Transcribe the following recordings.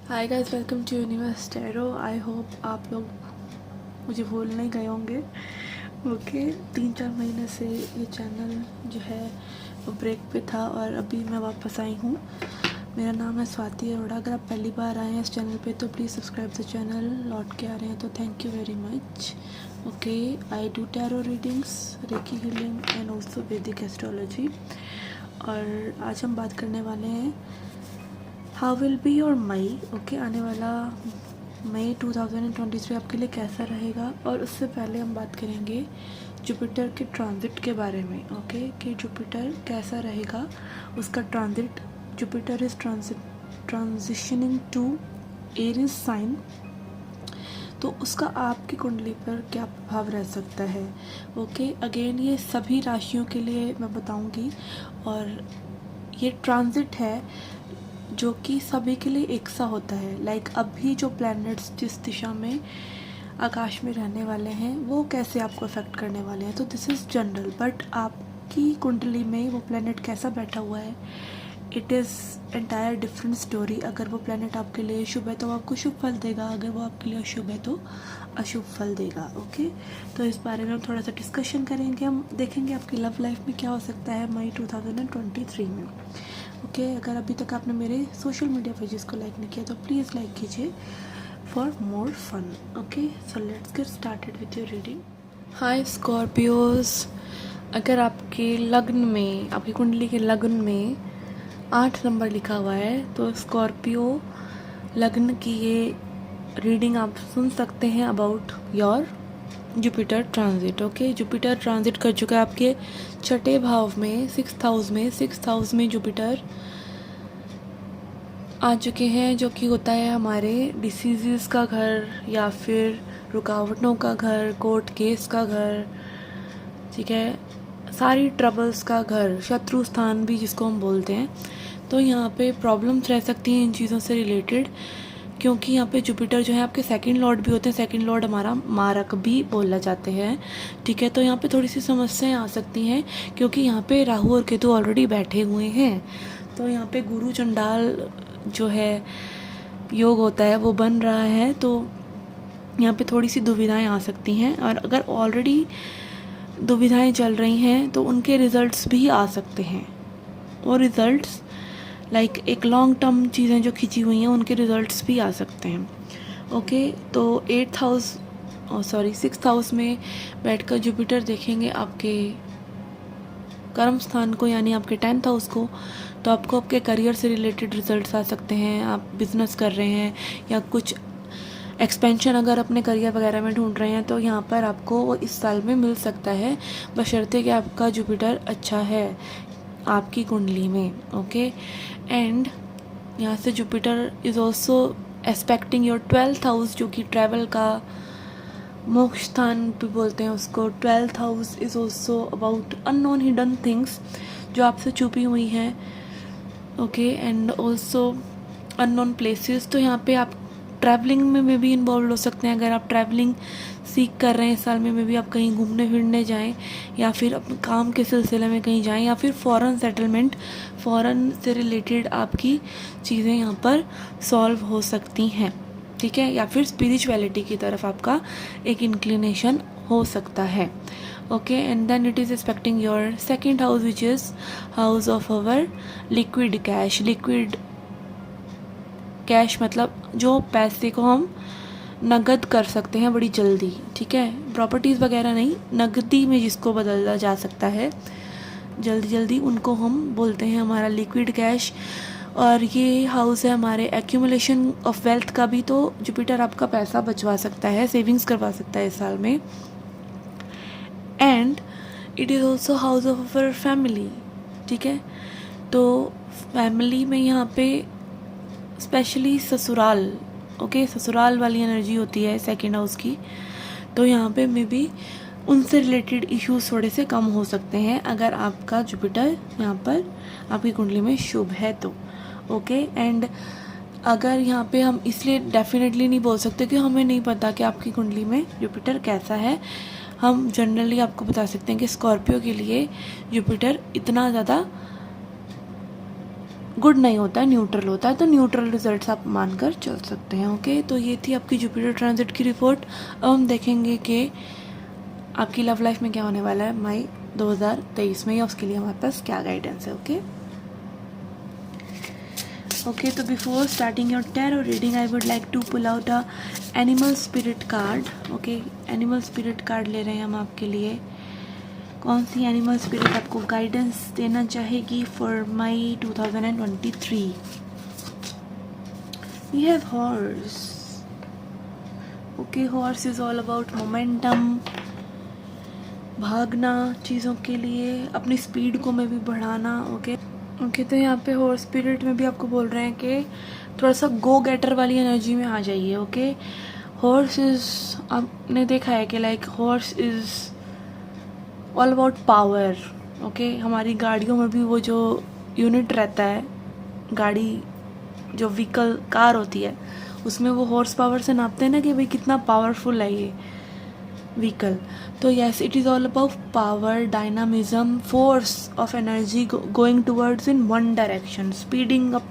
Hi guys, welcome to universe tarot. I hope आप लोग मुझे भूल नहीं गए होंगे। ओके, 3-4 महीने से ये चैनल जो है वो ब्रेक पे था और अभी मैं वापस आई हूँ। मेरा नाम है स्वाति अरोड़ा। अगर आप पहली बार आए हैं इस चैनल पे तो प्लीज़ सब्सक्राइब द चैनल। लौट के आ रहे हैं तो thank you very much. Okay, I do tarot readings, reiki healing and also Vedic astrology. और आज हम बात करने वाले हैं how will be your May. Okay, आने वाला मई 2023 आपके लिए कैसा रहेगा। और उससे पहले हम बात करेंगे जुपिटर के ट्रांजिट के बारे में। ओके, कि जुपिटर कैसा रहेगा, उसका transit. Jupiter is transitioning to Aries sign, तो उसका आपकी कुंडली पर क्या प्रभाव रह सकता है। ओके, अगेन ये सभी राशियों के लिए मैं बताऊंगी। और ये ट्रांजिट है जो कि सभी के लिए एक सा होता है। लाइक अभी जो प्लैनेट्स जिस दिशा में आकाश में रहने वाले हैं वो कैसे आपको अफेक्ट करने वाले हैं, तो दिस इज़ जनरल। बट आपकी कुंडली में वो प्लैनेट कैसा बैठा हुआ है, it is entire different story. अगर वो प्लैनेट आपके लिए शुभ है तो आपको शुभ फल देगा, अगर वो आपके लिए अशुभ है तो अशुभ फल देगा। ओके, तो इस बारे में हम थोड़ा सा डिस्कशन करेंगे। हम देखेंगे आपकी लव लाइफ में क्या हो सकता है मई 2023 में। ओके, अगर अभी तक आपने मेरे सोशल मीडिया पेजेस को लाइक नहीं किया तो प्लीज़ लाइक कीजिए for more fun. Okay, so let's get started with your reading. Hi Scorpios, अगर आपके लग्न में, आपकी कुंडली के लग्न में 8 नंबर लिखा हुआ है तो स्कॉर्पियो लग्न की ये रीडिंग आप सुन सकते हैं about your Jupiter transit. Okay, Jupiter transit कर चुका है आपके छठे भाव में, 6th हाउस में जुपिटर आ चुके हैं, जो कि होता है हमारे डिसीज़ का घर या फिर रुकावटों का घर, कोर्ट केस का घर, ठीक है, सारी ट्रबल्स का घर, शत्रु स्थान भी जिसको हम बोलते हैं। तो यहाँ पे प्रॉब्लम्स रह सकती हैं इन चीज़ों से रिलेटेड, क्योंकि यहाँ पे जुपिटर जो है आपके सेकंड लॉर्ड भी होते हैं। सेकंड लॉर्ड हमारा मारक भी बोला जाते हैं, ठीक है। तो यहाँ पे थोड़ी सी समस्याएं आ सकती हैं क्योंकि यहाँ पे राहु और केतु ऑलरेडी बैठे हुए हैं। तो यहाँ पे गुरु चंडाल जो है योग होता है वो बन रहा है, तो यहाँ पे थोड़ी सी दुविधाएं आ सकती हैं। और अगर ऑलरेडी दुविधाएं चल रही हैं तो उनके रिजल्ट्स भी आ सकते हैं। वो रिजल्ट्स लाइक एक लॉन्ग टर्म चीज़ें जो खिंची हुई हैं उनके रिजल्ट्स भी आ सकते हैं। ओके, तो 6th हाउस में बैठकर जुपिटर देखेंगे आपके कर्म स्थान को, यानी आपके 10th हाउस को। तो आपको आपके करियर से रिलेटेड रिजल्ट्स आ सकते हैं। आप बिजनेस कर रहे हैं या कुछ एक्सपेंशन अगर अपने करियर वगैरह में ढूंढ रहे हैं तो यहाँ पर आपको वो इस साल में मिल सकता है, बशर्ते कि आपका जुपिटर अच्छा है आपकी कुंडली में। ओके, एंड यहाँ से Jupiter is also expecting your 12th house, जो कि ट्रैवल का मोक्ष स्थान भी बोलते हैं उसको। 12th house is also about unknown hidden things जो आपसे छुपी हुई हैं। Okay, and also unknown places. तो यहाँ पे आप ट्रैवलिंग में भी इन्वॉल्व हो सकते हैं। अगर आप ट्रैवलिंग सीख कर रहे हैं इस साल में भी आप कहीं घूमने फिरने जाएं या फिर अपने काम के सिलसिले में कहीं जाएं या फिर फॉरेन सेटलमेंट, फॉरेन से रिलेटेड आपकी चीज़ें यहाँ पर सॉल्व हो सकती हैं, ठीक है। या फिर स्पिरिचुअलिटी की तरफ आपका एक इंक्लिनेशन हो सकता है। Okay, and then it is expecting your second house which is house of our liquid cash. Liquid cash मतलब जो पैसे को हम नगद कर सकते हैं बड़ी जल्दी, ठीक है। प्रॉपर्टीज़ वगैरह नहीं, नगदी में जिसको बदला जा सकता है जल्दी जल्दी, उनको हम बोलते हैं हमारा लिक्विड कैश। और ये हाउस है हमारे एक्यूमुलेशन ऑफ वेल्थ का भी, तो जुपिटर आपका पैसा बचवा सकता है, सेविंग्स करवा सकता है इस साल में। And it is also house of our family, ठीक है। तो फैमिली में यहाँ पे स्पेशली ससुराल, ओके, ससुराल वाली एनर्जी होती है सेकंड हाउस की। तो यहाँ पे मे बी उनसे रिलेटेड इश्यूज थोड़े से कम हो सकते हैं अगर आपका जुपिटर यहाँ पर आपकी कुंडली में शुभ है तो। ओके, एंड अगर यहाँ पे हम इसलिए डेफिनेटली नहीं बोल सकते कि हमें नहीं पता कि आपकी कुंडली में जुपिटर कैसा है। हम जनरली आपको बता सकते हैं कि स्कॉर्पियो के लिए जुपिटर इतना ज़्यादा गुड नहीं होता है, न्यूट्रल होता है, तो न्यूट्रल रिजल्ट्स आप मानकर चल सकते हैं। ओके, तो ये थी आपकी जुपिटर ट्रांजिट की रिपोर्ट। अब हम देखेंगे कि आपकी लव लाइफ में क्या होने वाला है मई 2023 में, या उसके लिए हमारे पास क्या गाइडेंस है। ओके, तो before starting your tarot reading I would like to pull out a animal spirit card. Okay, animal spirit card ले रहे हैं हम आपके लिए। कौन सी एनिमल स्पिरिट आपको गाइडेंस देना चाहेगी for May 2023? We have horse. Okay, horse is all about momentum, भागना चीज़ों के लिए, अपनी स्पीड को में भी बढ़ाना। ओके, तो यहाँ पे हॉर्स स्पिरिट में भी आपको बोल रहे हैं कि थोड़ा सा गो गेटर वाली एनर्जी में आ जाइए। ओके, हॉर्स इज, आपने देखा है कि like horse is all about power. Okay, हमारी गाड़ियों में भी वो जो यूनिट रहता है, गाड़ी जो व्हीकल कार होती है, उसमें वो हॉर्स पावर से नापते हैं ना कि भाई कितना पावरफुल है ये व्हीकल। तो yes, it is all about power, dynamism, force of energy going towards in one direction, speeding up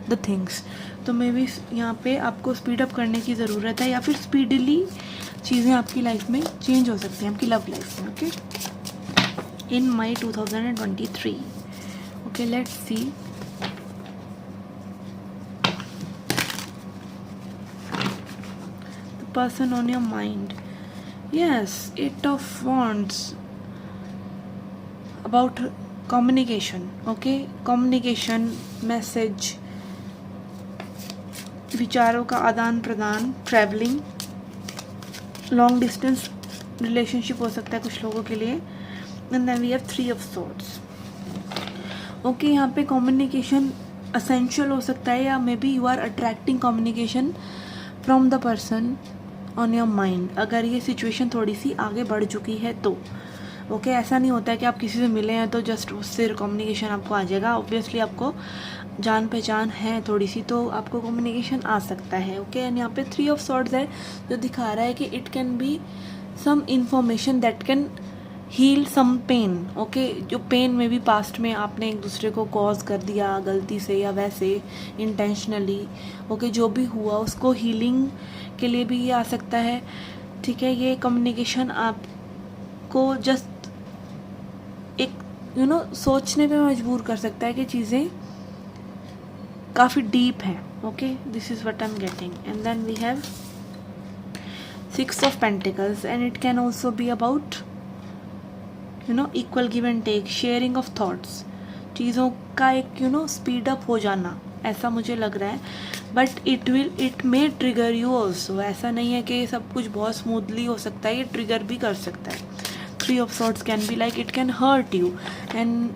the things. तो मे बी यहाँ पे आपको स्पीड अप करने की ज़रूरत है, या फिर स्पीडली चीज़ें आपकी लाइफ में चेंज हो सकती हैं, आपकी लव लाइफ में। Okay, in May 2023। Okay, let's see. The person on your mind, yes, 8 of wands, about communication. Okay, communication, message, विचारों का आदान प्रदान, ट्रैवलिंग, लॉन्ग डिस्टेंस रिलेशनशिप हो सकता है कुछ लोगों के लिए। And then we have 3 of swords. Okay, यहाँ पे कम्युनिकेशन असेंशियल हो सकता है, या maybe you are attracting communication from the person on your mind, अगर ये सिचुएशन थोड़ी सी आगे बढ़ चुकी है तो। ओके, ऐसा नहीं होता है कि आप किसी से मिले हैं तो जस्ट उससे कम्युनिकेशन आपको आ जाएगा। ऑब्वियसली आपको जान पहचान है थोड़ी सी, तो आपको कम्युनिकेशन आ सकता है। ओके, एंड यहाँ पे 3 of swords है, जो दिखा रहा है कि it can be some information that can heal some pain. Okay, जो पेन में भी पास्ट में आपने एक दूसरे को कॉज कर दिया गलती से या वैसे इंटेंशनली। ओके, जो भी हुआ उसको हीलिंग के लिए भी ये आ सकता है। ठीक है, ये कम्युनिकेशन आपको जस्ट एक सोचने पे मजबूर कर सकता है कि चीज़ें काफ़ी डीप हैं। Okay, this is what I am getting. And then we have 6 of Pentacles, and it can also be about equal give and take, sharing of thoughts, चीज़ों का एक स्पीड अप हो जाना, ऐसा मुझे लग रहा है। But it may trigger you also, ऐसा नहीं है कि सब कुछ बहुत स्मूथली हो सकता है, ये ट्रिगर भी कर सकता है। 3 of swords can be like it can hurt you, and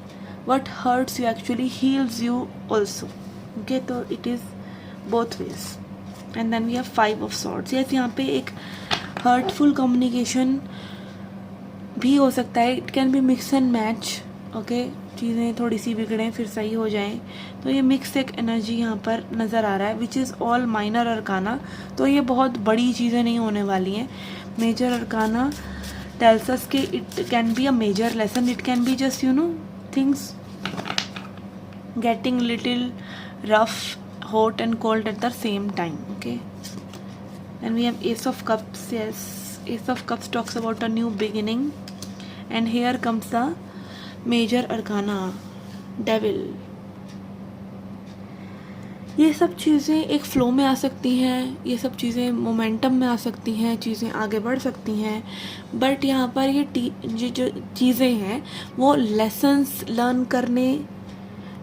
what hurts you actually heals you also. Okay, तो it is both ways. And then we have 5 of swords। Yes, यहाँ पे एक हर्टफुल कम्युनिकेशन भी हो सकता है, it can be mix and match. Okay, चीज़ें थोड़ी सी बिगड़ें फिर सही हो जाएं, तो ये मिक्स एक एनर्जी यहाँ पर नज़र आ रहा है, which is all minor arcana. तो ये बहुत बड़ी चीज़ें नहीं होने वाली हैं। मेजर अरकाना टेल्स अस के it can be a major lesson, it can be just things getting little rough, hot and cold at the same time. Okay, and we have Ace of Cups. Yes, Ace of Cups talks about a new beginning, and here comes the major arcana, Devil. ये सब चीज़ें एक flow में आ सकती हैं, ये सब चीज़ें मोमेंटम में आ सकती हैं, चीज़ें आगे बढ़ सकती हैं। बट यहाँ पर ये जो चीज़ें हैं वो लेसन्स लर्न करने,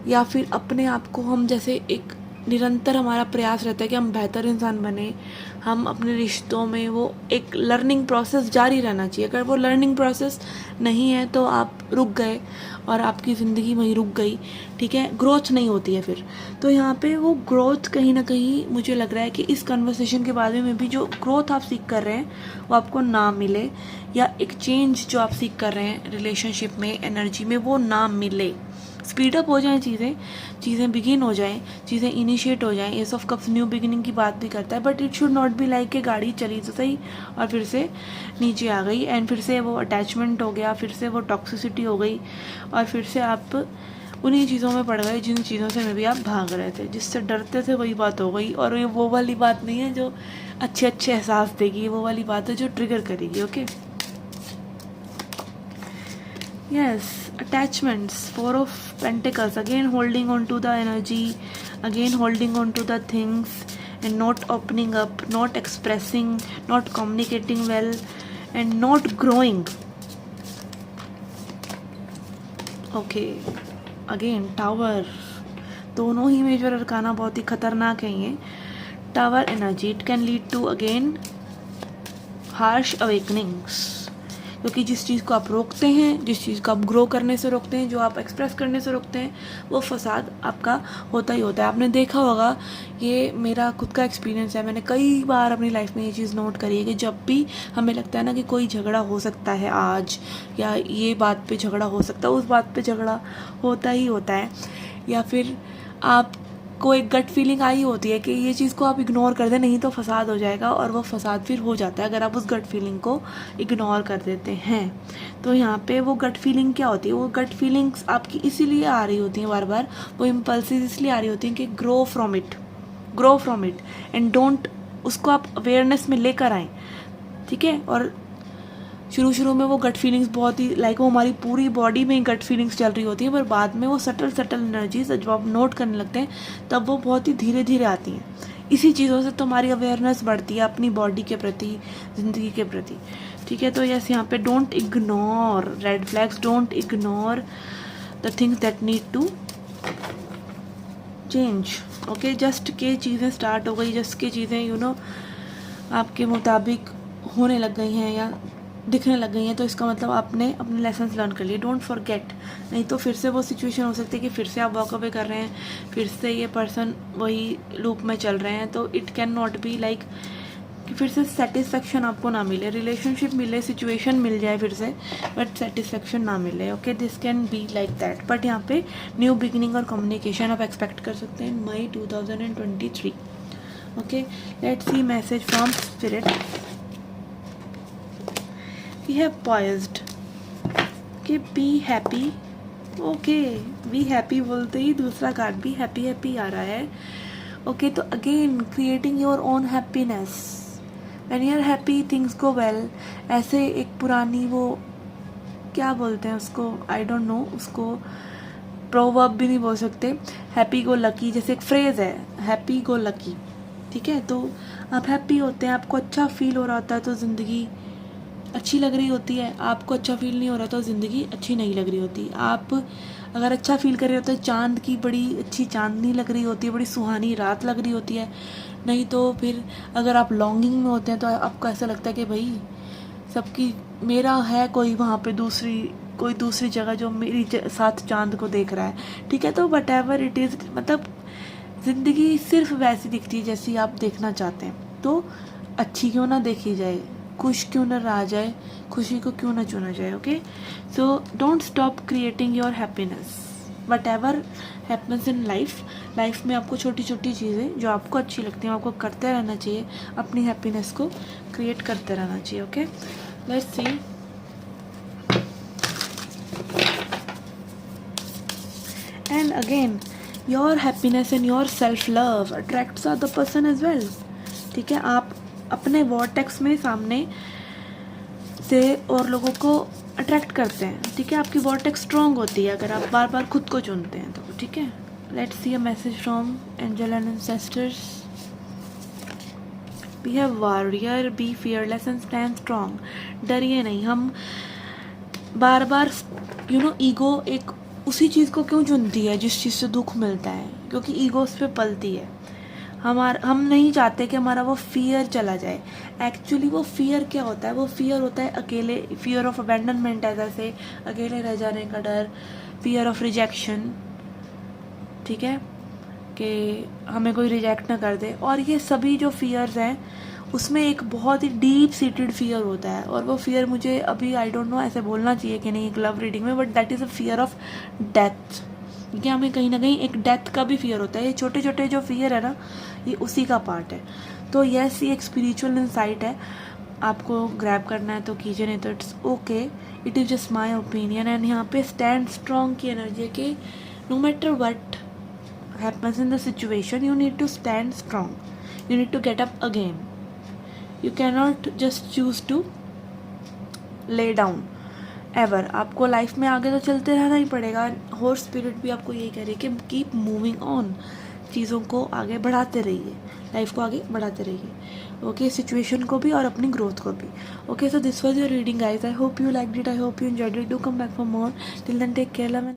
या फिर अपने आप को हम जैसे एक निरंतर हमारा प्रयास रहता है कि हम बेहतर इंसान बने, हम अपने रिश्तों में वो एक लर्निंग प्रोसेस जारी रहना चाहिए। अगर वो लर्निंग प्रोसेस नहीं है तो आप रुक गए और आपकी ज़िंदगी वहीं रुक गई। ठीक है, ग्रोथ नहीं होती है फिर। तो यहाँ पे वो ग्रोथ कहीं ना कहीं मुझे लग रहा है कि इस कन्वर्सेशन के बाद में भी जो ग्रोथ आप सीख कर रहे हैं वो आपको ना मिले, या एक चेंज जो आप सीख कर रहे हैं रिलेशनशिप में, एनर्जी में, वो ना मिले। स्पीडअप हो जाएं चीज़ें बिगिन हो जाएं, चीज़ें इनिशिएट हो जाएं। S of cups new beginning की बात भी करता है, but it should not be like कि गाड़ी चली तो सही और फिर से नीचे आ गई, एंड फिर से वो अटैचमेंट हो गया, फिर से वो टॉक्सिसिटी हो गई, और फिर से आप उन्हीं चीज़ों में पड़ गए जिन चीज़ों से मे भी आप भाग रहे थे, जिससे डरते थे वही बात हो गई। और ये वो वाली बात नहीं है जो अच्छे अच्छे एहसास देगी, वो वाली बात है जो ट्रिगर करेगी। Okay, yes, attachments, 4 of pentacles, again holding on to the energy, again holding on to the things and not opening up, not expressing, not communicating well and not growing. Okay, again Tower, दोनों ही major arcana बहुत ही खतरनाक है ये। Tower energy, it can lead to again harsh awakenings, क्योंकि जिस चीज़ को आप रोकते हैं, जिस चीज़ को आप ग्रो करने से रोकते हैं, जो आप एक्सप्रेस करने से रोकते हैं, वो फसाद आपका होता ही होता है। आपने देखा होगा, ये मेरा खुद का एक्सपीरियंस है, मैंने कई बार अपनी लाइफ में ये चीज़ नोट करी है कि जब भी हमें लगता है ना कि कोई झगड़ा हो सकता है आज, या ये बात पे झगड़ा हो सकता है, उस बात पे झगड़ा होता ही होता है, या फिर आपको एक गट फीलिंग आई होती है कि ये चीज़ को आप इग्नोर कर दें, नहीं तो फसाद हो जाएगा, और वो फसाद फिर हो जाता है अगर आप उस गट फीलिंग को इग्नोर कर देते हैं। तो यहाँ पे वो गट फीलिंग क्या होती है, वो गट फीलिंग्स आपकी इसीलिए आ रही होती हैं बार बार, वो इम्पल्सिव इसलिए आ रही होती हैं कि grow from it and don't, उसको आप अवेयरनेस में लेकर आएँ, ठीक है। और शुरू में वो गट फीलिंग्स बहुत ही लाइक वो हमारी पूरी बॉडी में गट फीलिंग्स चल रही होती हैं, पर बाद में वो सटल एनर्जीज जब आप नोट करने लगते हैं तब वो बहुत ही धीरे धीरे आती हैं। इसी चीज़ों से तो हमारी अवेयरनेस बढ़ती है अपनी बॉडी के प्रति, ज़िंदगी के प्रति, ठीक है। तो यस, यहाँ पे don't ignore red flags, don't ignore the things that need to change. Okay, just के चीज़ें स्टार्ट हो गई, जस्ट के चीज़ें आपके मुताबिक होने लग गई हैं या दिखने लग गई हैं, तो इसका मतलब आपने अपने लेसन लर्न कर लिए। डोंट फॉरगेट, नहीं तो फिर से वो सिचुएशन हो सकती है कि फिर से आप वॉक अवे कर रहे हैं, फिर से ये पर्सन वही लूप में चल रहे हैं। तो it can not be like कि फिर से सेटिस्फेक्शन आपको ना मिले, रिलेशनशिप मिले, सिचुएशन मिल जाए फिर से, बट सेटिस्फेक्शन ना मिले। Okay, this can be like that. But यहाँ पे न्यू बिगिनिंग और कम्युनिकेशन आप एक्सपेक्ट कर सकते हैं मई 2023। Okay, let's see message from spirit. We have paused कि be happy. Okay, be happy बोलते ही दूसरा कार्ड भी हैप्पी आ रहा है। ओके, तो again creating your own happiness, when you are happy things go well. ऐसे एक पुरानी वो क्या बोलते हैं उसको, आई डोंट नो, उसको प्रोवर्ब भी नहीं बोल सकते, हैप्पी गो लकी जैसे एक फ्रेज़ है, हैप्पी गो लकी, ठीक है। तो आप हैप्पी होते हैं, आपको अच्छा फील हो रहा होता है तो ज़िंदगी अच्छी लग रही होती है, आपको अच्छा फील नहीं हो रहा तो ज़िंदगी अच्छी नहीं लग रही होती। आप अगर अच्छा फील कर रहे होते हैं, चांद की बड़ी अच्छी चांदनी लग रही होती है, बड़ी सुहानी रात लग रही होती है। नहीं तो फिर अगर आप लॉन्गिंग में होते हैं तो आपको ऐसा लगता है कि भाई सबकी, मेरा है कोई वहाँ पे कोई दूसरी जगह जो मेरी साथ चांद को देख रहा है, ठीक है। तो वट एवर इट इज़, मतलब ज़िंदगी सिर्फ वैसी दिखती है जैसी आप देखना चाहते हैं। तो अच्छी क्यों ना देखी जाए, खुश क्यों ना रहा जाए, खुशी को क्यों ना चुना जाए। Okay, so don't stop creating your happiness, what ever happens in life में आपको छोटी छोटी चीज़ें जो आपको अच्छी लगती हैं आपको करते रहना चाहिए, अपनी हैप्पीनेस को क्रिएट करते रहना चाहिए। Okay, let's see. And again your happiness and your self love attracts other person as well, ठीक है। आप अपने वॉर्टेक्स में सामने से और लोगों को अट्रैक्ट करते हैं, ठीक है। आपकी वॉर्टेक्स स्ट्रॉन्ग होती है अगर आप बार बार खुद को चुनते हैं तो, ठीक है। Let's see a message from angel and ancestors. Be have warrior, be fearless and stand strong. डरिए नहीं। हम बार बार ईगो एक उसी चीज़ को क्यों चुनती है जिस चीज़ से दुख मिलता है, क्योंकि ईगो उस पर पलती है। हम नहीं चाहते कि हमारा वो फियर चला जाए। एक्चुअली वो फियर क्या होता है, वो फियर होता है अकेले, फियर ऑफ अबैंडनमेंट है, जैसे अकेले रह जाने का डर, फियर ऑफ रिजेक्शन, ठीक है, कि हमें कोई रिजेक्ट ना कर दे। और ये सभी जो फियर्स हैं उसमें एक बहुत ही डीप सीटेड फियर होता है, और वो फियर मुझे अभी आई डोंट नो ऐसे बोलना चाहिए कि नहीं एक लव रीडिंग में, but that is a fear of death. क्योंकि हमें कहीं ना कहीं एक डेथ का भी फियर होता है। ये छोटे छोटे जो फियर है ना, ये उसी का पार्ट है। तो यस, ये एक स्पिरिचुअल इंसाइट है, आपको ग्रैब करना है तो कीजिए, नहीं तो it's okay, it is just my opinion. And यहाँ पे स्टैंड स्ट्रॉन्ग की एनर्जी है कि no matter what happens in the situation, you need to stand strong, you need to get up again, you cannot just choose to lay down ever. आपको life में आगे तो चलते रहना ही पड़ेगा. हॉर्स स्पिरिट भी आपको यही कह रही है कि कीप मूविंग ऑन, चीज़ों को आगे बढ़ाते रहिए, लाइफ को आगे बढ़ाते रहिए. ओके, सिचुएशन को भी और अपनी ग्रोथ को भी. Okay, so this was your reading guys. I hope you liked it, I hope you enjoyed it. Do come back for more. Till then take care.